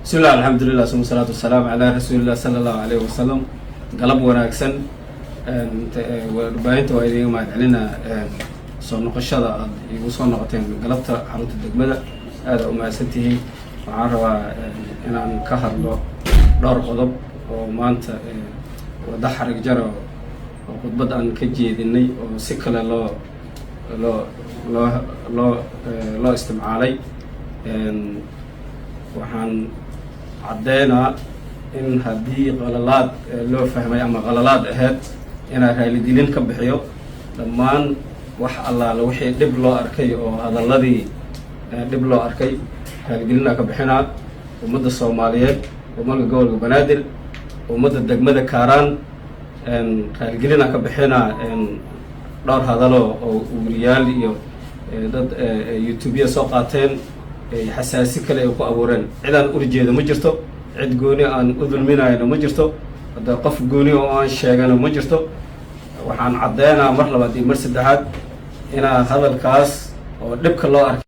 بسم الله الحمد لله ثم الصلاة والسلام على رسول الله صلى الله عليه وسلم. قلب وناكسن warbaahinta waa idin mahadcelina soo noqoshada igu soo noqoteen galabta xarunta degmada aad u mahadsantihiin. waxaan rabaa inaan ka hadlo dhowr qodob oo maanta wada xarig jaro oo khudbad aan ka jeedinay oo si kale loo isticmaalay. waxaan caddeynaa in haddii qalalaad loo fahmay ama qalalaad ahayd inaan raaligelin ka bixiyo dhammaan wax allaala wixii dhib loo arkay oo hadalladii dhib loo arkay raaligelinaa ka bixinaa. ummadda Soomaaliyeed, ummadda gobolka Banaadir, ummadda degmada Kaaraan raaligelinaa ka bixinaa dhowr hadalo oo wariyaal iyo dad YouTube soo qaateen xasaasi kale ay ku abuureen. cidaan urjeedo ma jirto, cid gooni aan u dulminayna ma jirto, hadda qof gooni oo aan sheegana ma jirto. waxaan caddeynaa mar labaad iyo mar saddexaad inaa hadalkaas oo dhibka loo arkay